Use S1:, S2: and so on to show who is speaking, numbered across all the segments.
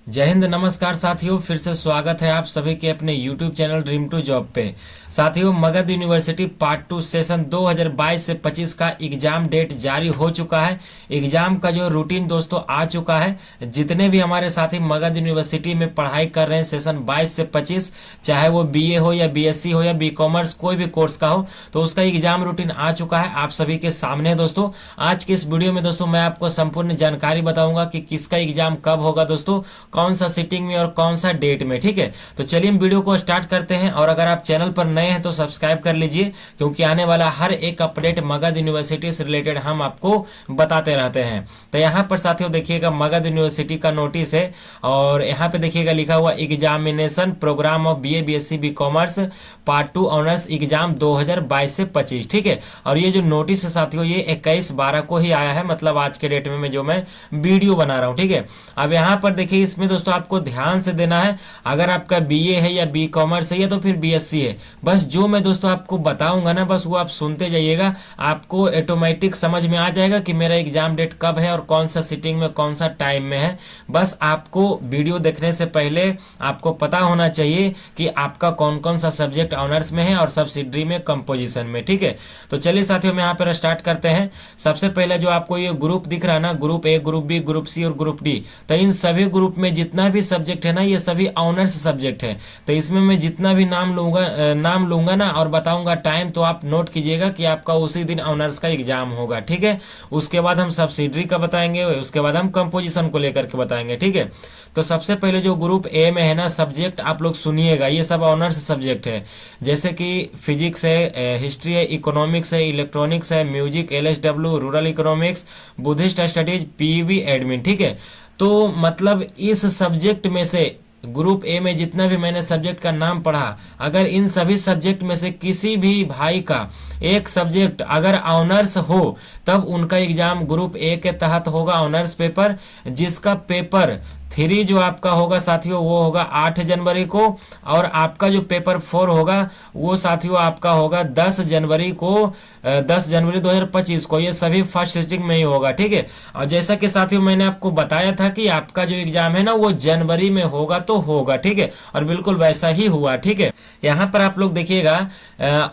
S1: जय हिंद। नमस्कार साथियों, फिर से स्वागत है आप सभी के अपने YouTube channel dream to job पे। साथियों, मगध यूनिवर्सिटी पार्ट 2 सेशन 2022 से 25 का एग्जाम डेट जारी हो चुका है। एग्जाम का जो रूटीन दोस्तों आ चुका है। जितने भी हमारे साथी मगध यूनिवर्सिटी में पढ़ाई कर रहे हैं सेशन 22 से 25, चाहे वो BA हो या BSc हो या बी कॉमर्स कोई भी कोर्स का हो, तो उसका एग्जाम रूटीन आ चुका है आप सभी के सामने। दोस्तों आज के इस वीडियो में दोस्तों मैं आपको संपूर्ण जानकारी बताऊंगा कि किसका एग्जाम कब होगा दोस्तों, कौन सा सिटिंग में और कौन सा डेट में। ठीक है, तो चलिए हम वीडियो को स्टार्ट करते हैं। और अगर आप चैनल पर नए हैं तो सब्सक्राइब कर लीजिए, क्योंकि आने वाला हर एक अपडेट मगध यूनिवर्सिटी से रिलेटेड हम आपको बताते रहते हैं। तो यहाँ पर साथियों देखिएगा मगध यूनिवर्सिटी का नोटिस है, और यहाँ पे देखिएगा लिखा हुआ examination programme of BA BSc B commerce part 2 honours exam 2022 से 25। ठीक है, और ये जो नोटिस है साथियों ये 21/12 को ही आया है, मतलब आज के डेट में जो मैं वीडियो बना रहा हूँ। ठीक है, अब यहाँ पर देखिए इसमें दोस्तों आपको ध्यान से देना है। अगर आपका BA है या बी कॉमर्स है या तो फिर BSc है, बस जो मैं दोस्तों आपको बताऊंगा ना बस वो आप सुनते जाइएगा। आपको ऑटोमेटिक समझ में आ जाएगा कि मेरा एग्जाम डेट कब है और कौन सा सिटिंग में कौन सा टाइम में है। बस आपको वीडियो देखने से पहले आपको पता होना चाहिए कि आपका कौन कौन सा सब्जेक्ट ऑनर्स में है और सब्सिडरी में कंपोजिशन में। ठीक है, तो चलिए साथियों मैं यहाँ पर स्टार्ट करते हैं। सबसे पहले जो आपको ये ग्रुप दिख रहा है ना, group A, group B, group C और ग्रुप D, तो इन सभी ग्रुप में जितना भी सब्जेक्ट है ना ये सभी ऑनर्स सब्जेक्ट है। तो इसमें मैं जितना भी नाम लूंगा ना और बताऊंगा टाइम, तो आप नोट कीजिएगा कि आपका उसी दिन ऑनर्स का एग्जाम होगा। ठीक है, उसके बाद हम सब्सिडरी का बताएंगे, उसके बाद हम कंपोजिशन को लेकर के बताएंगे। ठीक है, तो सबसे पहले जो ग्रुप A में है ना सब्जेक्ट आप लोग सुनिएगा, ये सब ऑनर्स सब्जेक्ट है। जैसे कि फिजिक्स है, हिस्ट्री है, इकोनॉमिक्स है, इलेक्ट्रॉनिक्स है, music, LSW, rural economics, Buddhist studies, PEV admin. ठीक है, तो मतलब इस सब्जेक्ट में से ग्रुप A में जितना भी मैंने सब्जेक्ट का नाम पढ़ा, अगर इन सभी सब्जेक्ट में से किसी भी भाई का एक सब्जेक्ट अगर ऑनर्स हो तब उनका एग्जाम ग्रुप A के तहत होगा, ऑनर्स पेपर। जिसका पेपर 3 जो आपका होगा साथियों वो होगा 8 जनवरी को, और आपका जो पेपर 4 होगा वो साथियों आपका होगा 10 जनवरी को, 10 जनवरी 2025 को। ये सभी फर्स्ट सिटिंग में ही होगा। ठीक है, और जैसा कि साथियों मैंने आपको बताया था कि आपका जो एग्जाम है ना वो जनवरी में होगा तो होगा। ठीक है, और बिल्कुल वैसा ही हुआ। ठीक है, यहाँ पर आप लोग देखिएगा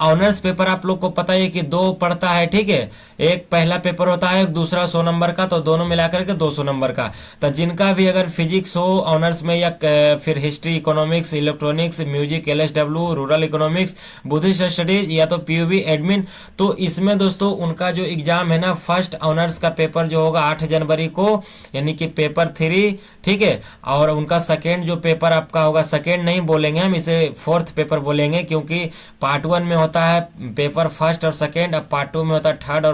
S1: ऑनर्स पेपर आप लोग को पता है कि 2 पढ़ता है। ठीक है, एक पहला पेपर होता है, दूसरा 100 नंबर का, तो दोनों मिलाकर के 200 नंबर का। तो जिनका भी अगर फिजिक्स हो ऑनर्स में या फिर history, economics, electronics, music, LSW, rural economics, Buddhist studies या तो PUB एडमिन, तो इसमें दोस्तों उनका जो एग्जाम है ना फर्स्ट ऑनर्स का पेपर जो होगा 8 जनवरी को, यानी कि पेपर 3। ठीक है, और उनका सेकेंड जो पेपर आपका होगा, सेकेंड नहीं बोलेंगे हम इसे, फोर्थ पेपर बोलेंगे, क्योंकि पार्ट 1 में होता है पेपर फर्स्ट और सेकेंड, अब पार्ट 2 में होता है थर्ड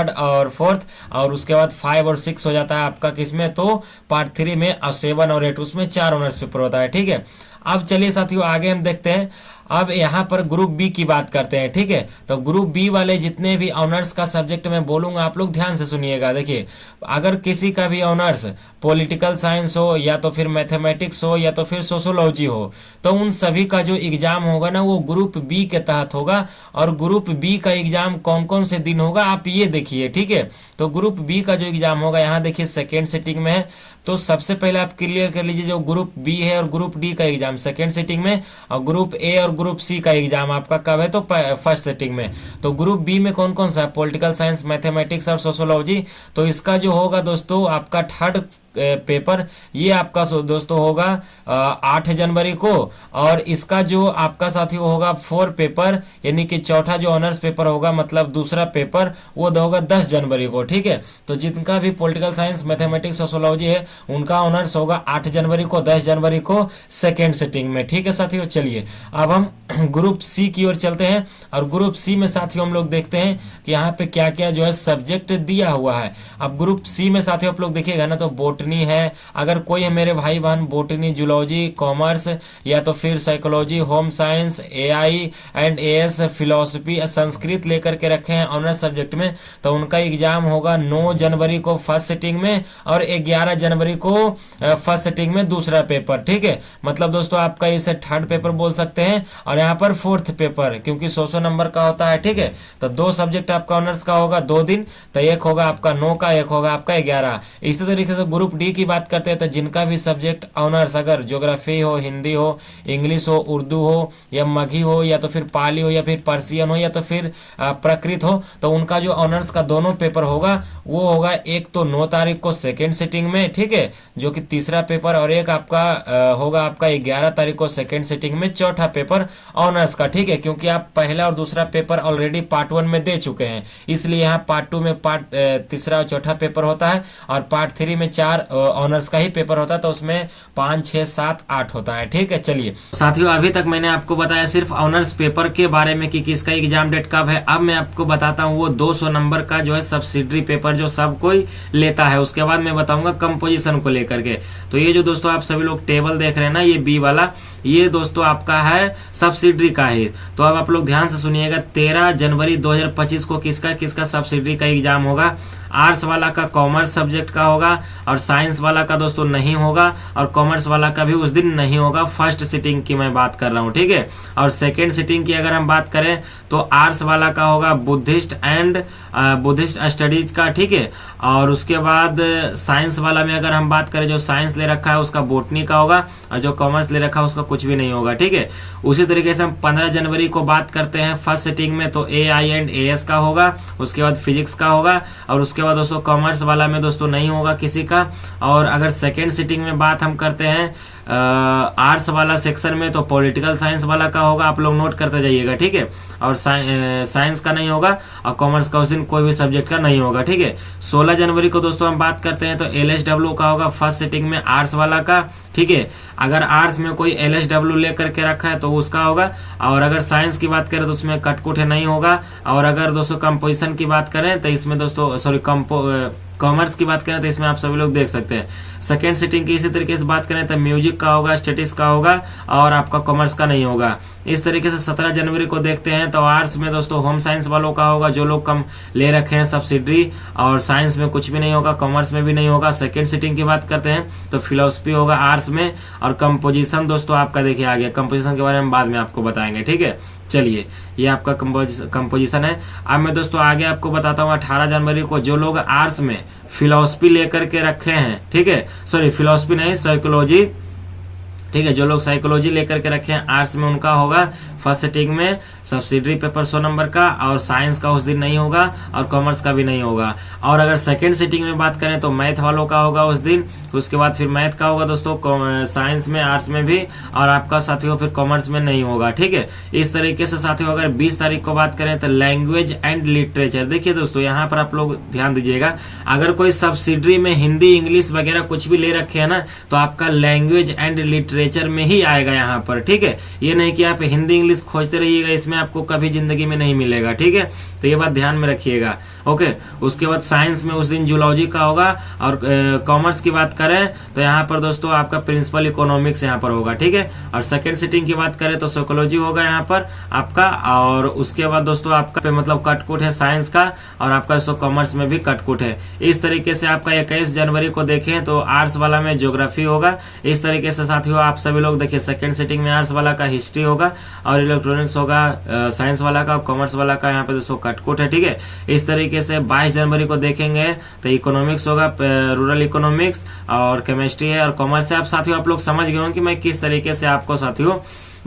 S1: और फोर्थ, और उसके बाद 5 और 6 हो जाता है आपका किसमें, तो पार्ट 3 में, और 7 और 8 उसमें 4 ऑनर्स पेपर होता है। ठीक है, अब चलिए साथियों आगे हम देखते हैं। अब यहाँ पर ग्रुप B की बात करते हैं। ठीक है, तो ग्रुप B वाले जितने भी ऑनर्स का सब्जेक्ट मैं बोलूंगा आप लोग ध्यान से सुनिएगा। देखिए, अगर किसी का भी ऑनर्स पॉलिटिकल साइंस हो या तो फिर मैथमेटिक्स हो या तो फिर सोशोलॉजी हो, तो उन सभी का जो एग्जाम होगा ना वो ग्रुप B के तहत होगा। और ग्रुप B का एग्जाम कौन कौन से दिन होगा आप ये देखिए। ठीक है, तो ग्रुप B का जो एग्जाम होगा यहाँ देखिए सेकेंड सिटिंग में है। तो सबसे पहले आप क्लियर कर लीजिए जो ग्रुप B है और ग्रुप D का एग्जाम सेकेंड सिटिंग में, और ग्रुप A और ग्रुप C का एग्जाम आपका कब है तो फर्स्ट सिटिंग में। तो ग्रुप B में कौन कौन सा है, पॉलिटिकल साइंस, मैथमेटिक्स और सोशोलॉजी। तो इसका जो होगा दोस्तों आपका थर्ड पेपर ये आपका दोस्तों होगा 8 जनवरी को, और इसका जो आपका साथी होगा 4 पेपर, यानी कि चौथा जो ऑनर्स पेपर होगा मतलब दूसरा पेपर वो होगा 10 जनवरी को। ठीक है, तो जिनका भी पॉलिटिकल साइंस, मैथमेटिक्स, सोशोलॉजी है उनका ऑनर्स होगा 8 जनवरी को, 10 जनवरी को सेकेंड सिटिंग में। ठीक है साथियों, चलिए अब हम ग्रुप C की ओर चलते हैं। और ग्रुप C में साथियों हम लोग देखते हैं कि यहाँ पे क्या क्या जो है सब्जेक्ट दिया हुआ है। अब ग्रुप C में साथियों आप लोग देखिएगा ना तो बोटनी है, अगर कोई है मेरे भाई बहन बोटनी, जूलॉजी, कॉमर्स या तो फिर psychology, home science, AI and AS, philosophy, Sanskrit लेकर के रखे हैं ऑनर्स सब्जेक्ट में, तो उनका एग्जाम होगा 9 जनवरी को फर्स्ट सिटिंग में और 11 जनवरी को फर्स्ट सिटिंग में दूसरा पेपर। ठीक है, मतलब दोस्तों आपका इसे थर्ड पेपर बोल सकते हैं, और यहाँ पर फोर्थ पेपर क्योंकि 100 नंबर का होता है। ठीक है, तो 2 सब्जेक्ट आपका ऑनर्स का होगा 2 दिन, तो एक होगा आपका 9 का, एक होगा आपका 11। इसी तरीके से ग्रुप ग्रुप डी की बात करते हैं तो जिनका भी सब्जेक्ट ऑनर्स अगर ज्योग्राफी हो, हिंदी हो, इंग्लिश हो, उर्दू हो या मगही हो या तो फिर पाली हो या फिर पर्सियन हो या तो फिर प्राकृत हो, तो उनका जो ऑनर्स का दोनों पेपर होगा वो होगा एक तो 9 तारीख को सेकेंड सिटिंग में, ठीक है, जो कि तीसरा पेपर, और एक आपका होगा आपका 11 तारीख को सेकेंड सिटिंग में चौथा पेपर ऑनर्स का, ठीक है, क्योंकि आप पहला और दूसरा पेपर ऑलरेडी पार्ट 1 में दे चुके हैं, इसलिए यहाँ पार्ट 2 में तीसरा और चौथा पेपर होता है और पार्ट 3 में 4 ऑनर्स का ही पेपर होता है, तो उसमें 5, 6, 7, 8 होता है, ठीक है। चलिए साथियों, अभी तक मैंने आपको बताया सिर्फ ऑनर्स पेपर के बारे में कि किसका एग्जाम डेट कब है। अब मैं आपको बताता हूँ वो 200 नंबर का जो है सब्सिडरी पेपर जो सब कोई लेता है, उसके बाद मैं बताऊंगा कंपोजिशन को लेकर के। तो ये जो दोस्तों आप सभी लोग टेबल देख रहे हैं ना, ये बी वाला, ये दोस्तों आपका है सब्सिडरी का ही। तो अब आप लोग ध्यान से सुनिएगा, 13 जनवरी 2025 को किसका किसका सब्सिडरी का एग्जाम होगा। आर्ट्स वाला का कॉमर्स सब्जेक्ट का होगा और साइंस वाला का दोस्तों नहीं होगा और कॉमर्स वाला का भी उस दिन नहीं होगा। फर्स्ट सिटिंग की मैं बात कर रहा हूँ, ठीक है। और सेकेंड सिटिंग की अगर हम बात करें तो आर्ट्स वाला का होगा बुद्धिस्ट एंड बुद्धिस्ट स्टडीज का, ठीक है। और उसके बाद साइंस वाला में अगर हम बात करें, जो साइंस ले रखा है उसका बोटनी का होगा और जो कॉमर्स ले रखा है उसका कुछ भी नहीं होगा, ठीक है। उसी तरीके से हम 15 जनवरी को बात करते हैं फर्स्ट सिटिंग में, तो AI एंड AS का होगा, उसके बाद फिजिक्स का होगा और उसके बाद दोस्तों कॉमर्स वाला में दोस्तों नहीं होगा किसी का। और अगर सेकेंड सिटिंग में बात हम करते हैं आर्ट्स वाला सेक्शन में, तो पॉलिटिकल साइंस वाला का होगा, आप लोग नोट करते जाइएगा, ठीक है। और साइंस का नहीं होगा और कॉमर्स का उस दिन कोई भी सब्जेक्ट का नहीं होगा, ठीक है। 16 जनवरी को दोस्तों हम बात करते हैं तो LSW का होगा फर्स्ट सिटिंग में आर्ट्स वाला का, ठीक है। अगर आर्ट्स में कोई LSW लेकर के रखा है तो उसका होगा। और अगर साइंस की बात करें तो उसमें कटकुट नहीं होगा। और अगर दोस्तों कंपोजिशन की बात करें तो इसमें दोस्तों कॉमर्स की बात करें तो इसमें आप सभी लोग देख सकते हैं। सेकेंड सिटिंग की इसी तरीके से बात करें तो म्यूजिक का होगा, स्टैटिक्स का होगा और आपका कॉमर्स का नहीं होगा। इस तरीके से 17 जनवरी को देखते हैं तो आर्ट्स में दोस्तों होम साइंस वालों का होगा, जो लोग कम ले रखे हैं सब्सिडरी, और साइंस में कुछ भी नहीं होगा, कॉमर्स में भी नहीं होगा। सेकेंड सिटिंग की बात करते हैं तो फिलोसफी होगा आर्ट्स में। और कंपोजिशन दोस्तों आपका देखिए आ गया, कंपोजिशन के बारे में बाद में आपको बताएंगे, ठीक है। चलिए ये आपका कंपोजिशन है। अब मैं दोस्तों आगे आपको बताता हूँ 18 जनवरी को जो लोग आर्ट्स में फिलोसफी लेकर के रखे हैं, ठीक है, सॉरी फिलोसफी नहीं, साइकोलॉजी, ठीक है, जो लोग साइकोलॉजी लेकर के रखे हैं आर्ट्स में उनका होगा फर्स्ट सिटिंग में सब्सिडरी पेपर 100 नंबर का, और साइंस का उस दिन नहीं होगा और कॉमर्स का भी नहीं होगा। और अगर सेकेंड सिटिंग में बात करें तो मैथ वालों का होगा उस दिन, उसके बाद फिर मैथ का होगा दोस्तों साइंस में, आर्ट्स में भी, और आपका साथियों फिर कॉमर्स में नहीं होगा, ठीक है। इस तरीके से साथियों अगर 20 तारीख को बात करें तो लैंग्वेज एंड लिटरेचर, देखिए दोस्तों यहाँ पर आप लोग ध्यान दीजिएगा, अगर कोई सब्सिडरी में हिंदी इंग्लिश वगैरह कुछ भी ले रखे है ना तो आपका लैंग्वेज एंड लिटरेचर में ही आएगा यहाँ पर, ठीक है। ये नहीं कि आप हिंदी इंग्लिश खोजते रहिएगा, इसमें आपको कभी जिंदगी में नहीं मिलेगा, ठीक है। तो ये बात ध्यान में रखिएगा, ओके। उसके बाद साइंस में उस दिन जूलॉजी का होगा। और कॉमर्स की बात करें तो यहाँ पर दोस्तों आपका प्रिंसिपल इकोनॉमिक्स यहाँ पर होगा, ठीक है। और सेकेंड सिटिंग की बात करें तो साइकोलॉजी होगा यहाँ पर आपका। और उसके बाद दोस्तों आपका मतलब कटकुट है साइंस का, और आपका कॉमर्स में भी कटकुट है। इस तरीके से आपका 21 जनवरी को देखें तो आर्ट्स वाला में ज्योग्राफी होगा। इस तरीके से साथियों आप सभी लोग देखिए सेकेंड सिटिंग में आर्ट्स वाला का हिस्ट्री होगा और इलेक्ट्रॉनिक्स होगा साइंस वाला का, कॉमर्स वाला का यहाँ पे दोस्तों कटकुट है, ठीक है। इस तरीके से 22 जनवरी को देखेंगे तो इकोनॉमिक्स होगा, रूरल इकोनॉमिक्स, और केमिस्ट्री है और कॉमर्स है। आप साथियों आप लोग समझ गए होंगे कि मैं किस तरीके से आपको साथियों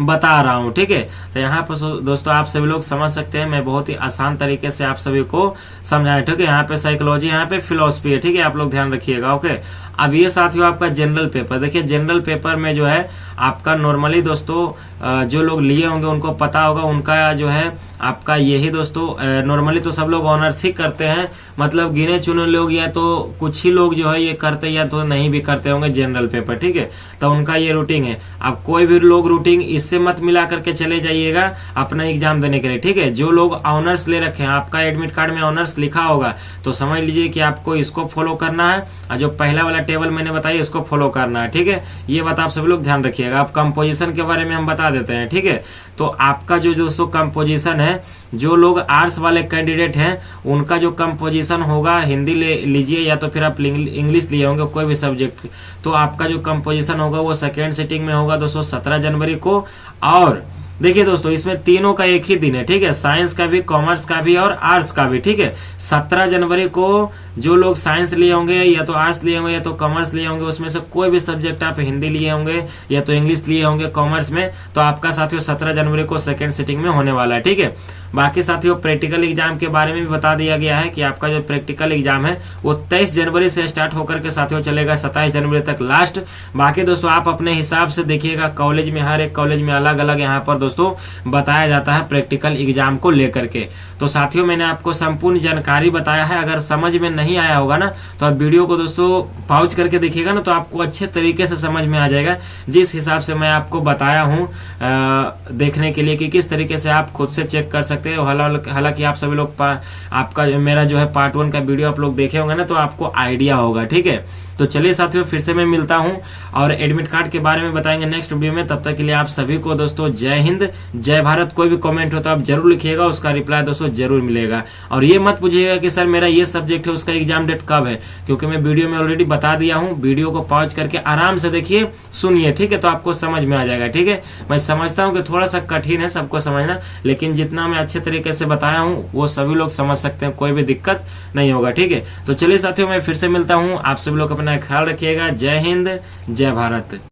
S1: बता रहा हूँ, ठीक है। तो यहाँ पर दोस्तों आप सभी लोग समझ सकते हैं, मैं बहुत ही आसान तरीके से आप सभी को समझाया, ठीक है। यहाँ पे साइकोलॉजी, यहाँ पे फिलोसफी है, ठीक है, आप लोग ध्यान रखिएगा, ओके। अब ये साथियों आपका जनरल पेपर, देखिए जनरल पेपर में जो है आपका नॉर्मली दोस्तों जो लोग लिए होंगे उनको पता होगा, उनका जो है आपका यही दोस्तों नॉर्मली तो सब लोग ऑनर्स ही करते हैं, मतलब गिने चुने लोग या तो कुछ ही लोग जो है ये करते या तो नहीं भी करते होंगे जनरल पेपर, ठीक है। तो उनका ये रूटीन है। अब कोई भी लोग रूटीन इससे मत मिला करके चले जाइएगा अपना एग्जाम देने के लिए, ठीक है। जो लोग ऑनर्स ले रखे हैं, आपका एडमिट कार्ड में ऑनर्स लिखा होगा तो समझ लीजिए कि आपको इसको फॉलो करना है, और जो पहला वाला टेबल मैंने बताया इसको फॉलो करना है, ठीक है। ये बात आप सभी लोग ध्यान रखिएगा। अब कंपोजिशन के बारे में हम बता देते हैं, ठीक है। तो आपका जो दोस्तों कंपोजिशन है, जो लोग आर्ट्स वाले कैंडिडेट हैं उनका जो कंपोजिशन होगा, हिंदी ले लीजिए या तो फिर आप इंग्लिश लिए होंगे कोई भी सब्जेक्ट, तो आपका जो कंपोजिशन होगा वो सेकेंड सिटिंग में होगा दोस्तों 17 जनवरी को। और देखिए दोस्तों इसमें तीनों का एक ही दिन है, ठीक है, साइंस का भी, कॉमर्स का भी और आर्ट्स का भी, ठीक है। 17 जनवरी को जो लोग साइंस लिए होंगे या तो आर्ट्स लिए होंगे या तो कॉमर्स लिए होंगे, उसमें से कोई भी सब्जेक्ट आप हिंदी लिए होंगे या तो इंग्लिश लिए होंगे कॉमर्स में, तो आपका साथियों 17 जनवरी को सेकेंड सिटिंग में होने वाला है। ठीक है, बाकी साथियों प्रैक्टिकल एग्जाम के बारे में भी बता दिया गया है कि आपका जो प्रैक्टिकल एग्जाम है वो 23 जनवरी से स्टार्ट होकर के साथियों चलेगा 27 जनवरी तक लास्ट। बाकी दोस्तों आप अपने हिसाब से देखिएगा, कॉलेज में हर एक कॉलेज में अलग अलग यहाँ पर दोस्तों बताया जाता है प्रैक्टिकल एग्जाम को लेकर के। तो साथियों मैंने आपको संपूर्ण जानकारी बताया है, अगर समझ में नहीं आया होगा ना तो आप वीडियो को दोस्तों पॉज करके देखिएगा ना, तो आपको अच्छे तरीके से समझ में आ जाएगा जिस हिसाब से मैं आपको बताया हूँ देखने के लिए कि किस तरीके से आप खुद से चेक कर सकते हैं। हालांकि आप सभी लोग आपका मेरा जो है पार्ट 1 का वीडियो आप लोग देखे होंगे ना, तो आपको आइडिया होगा। ठीक है, तो चलिए साथियों फिर से मैं मिलता हूं और एडमिट कार्ड के बारे में बताएंगे नेक्स्ट वीडियो में। तब तक के लिए आप सभी को दोस्तों जय हिंद जय भारत। कोई भी कमेंट हो तो आप जरूर लिखिएगा, उसका रिप्लाई दोस्तों जरूर मिलेगा। और ये मत पूछिएगा कि सर मेरा ये सब्जेक्ट है उसका एग्जाम डेट कब है, क्योंकि मैं वीडियो में ऑलरेडी बता दिया हूँ। वीडियो को पॉज करके आराम से देखिए, सुनिए, ठीक है, तो आपको समझ में आ जाएगा। ठीक है, मैं समझता हूँ कि थोड़ा सा कठिन है सबको समझना, लेकिन जितना मैं अच्छे तरीके से बताया हूँ वो सभी लोग समझ सकते हैं, कोई भी दिक्कत नहीं होगा। ठीक है, तो चलिए साथियों मैं फिर से मिलता हूँ, आप सभी लोग अपना ख्याल रखिएगा। जय हिंद जय भारत।